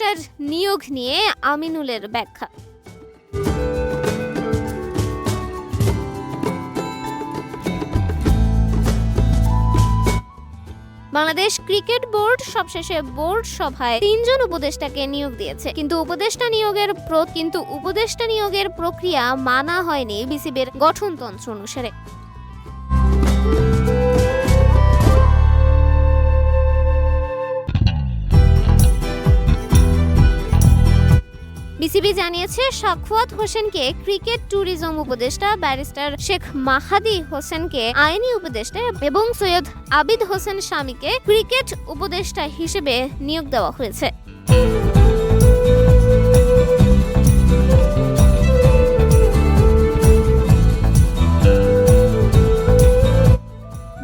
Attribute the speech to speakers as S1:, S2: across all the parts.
S1: Barrister নিয়োগ নিয়ে আমিনুলের ব্যাখ্যা। বাংলাদেশ ক্রিকেট বোর্ড সবশেষে বোর্ড সভায় 3 জন উপদেষ্টাকে নিয়োগ দিয়েছে, কিন্তু উপদেষ্টা নিয়োগের প্রক্রিয়া মানা হয়নি বিসিবির গঠনতন্ত্র অনুসারে। বিসিবি জানিয়েছে সাখাওয়াত হোসেনকে ক্রিকেট ট্যুরিজম উপদেষ্টা, ব্যারিস্টার শেখ মাহাদি হোসেনকে আইনি উপদেষ্টা এবং সৈয়দ আবিদ হোসেন শামীকে ক্রিকেট উপদেষ্টা হিসেবে নিয়োগ দেওয়া হয়েছে।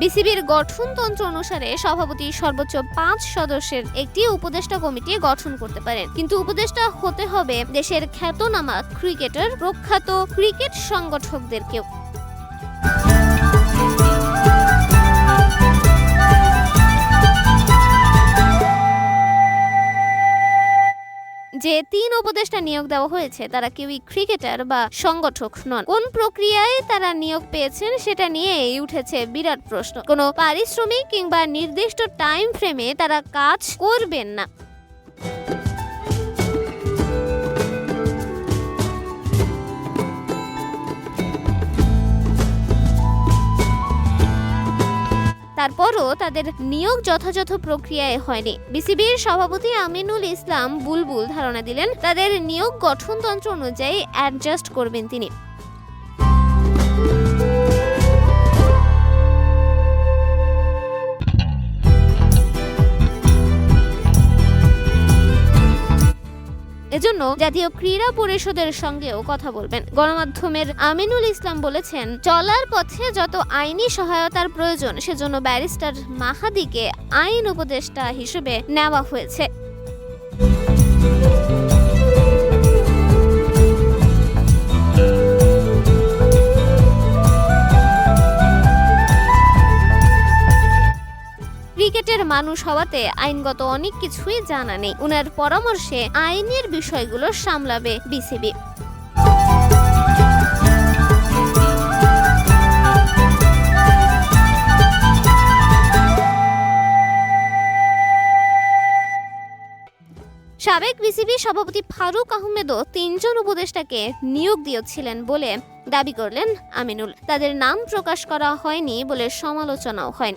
S1: বিসিবির গঠনতন্ত্র অনুসারে সভাপতি সর্বোচ্চ 5 সদস্যের একটি উপদেষ্টা কমিটি গঠন করতে পারেন, কিন্তু উপদেষ্টা হতে হবে দেশের খ্যাতনামা ক্রিকেটার, প্রখ্যাত ক্রিকেট সংগঠকদেরকেও। যে 3 উপদেষ্টা নিয়োগ দেওয়া হয়েছে তারা কেউই ক্রিকেটার বা সংগঠক নন। কোন প্রক্রিয়ায় তারা নিয়োগ পেয়েছেন সেটা নিয়েই উঠেছে বিরাট প্রশ্ন। কোনো পারিশ্রমিক কিংবা নির্দিষ্ট টাইম ফ্রেমে তারা কাজ করবেন না। তারপরও তাদের নিয়োগ যথাযথ প্রক্রিয়ায় হয়নি। বিসিবির সভাপতি আমিনুল ইসলাম বুলবুল ধারণা দিলেন তাদের নিয়োগ গঠনতন্ত্র অনুযায়ী অ্যাডজাস্ট করবেন তিনি। এজন্য জাতীয় ক্রীড়া পরিষদের সঙ্গেও কথা বলবেন। গণমাধ্যমের আমিনুল ইসলাম বলেছেন, চলার পথে যত আইনি সহায়তার প্রয়োজন সেজন্য ব্যারিস্টার মাহাদিকে আইন উপদেষ্টা হিসেবে নেওয়া হয়েছে। ক্রিকেটের মানুষ হওয়াতে আইনগত অনেক কিছুই জানা নেই। উনার পরামর্শে আইনের বিষয়গুলো সামলাবে বিসিবি। সাবেক বিসিবি সভাপতি ফারুক আহমেদও 3 জন উপদেষ্টাকে নিয়োগ দিয়েছিলেন বলে দাবি করলেন আমিনুল। তাদের নাম প্রকাশ করা হয়নি বলে সমালোচনাও হয়।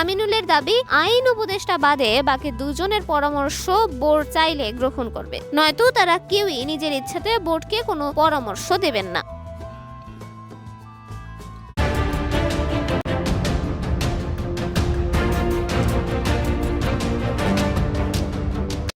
S1: আমিনুলের দাবি, আইন উপদেষ্টা বাদে বাকি 2 জনের পরামর্শ বোর্ড চাইলে গ্রহণ করবে, নয়তো তারা কেউই নিজের ইচ্ছাতে বোর্ডকে কোনো পরামর্শ দেবেন না।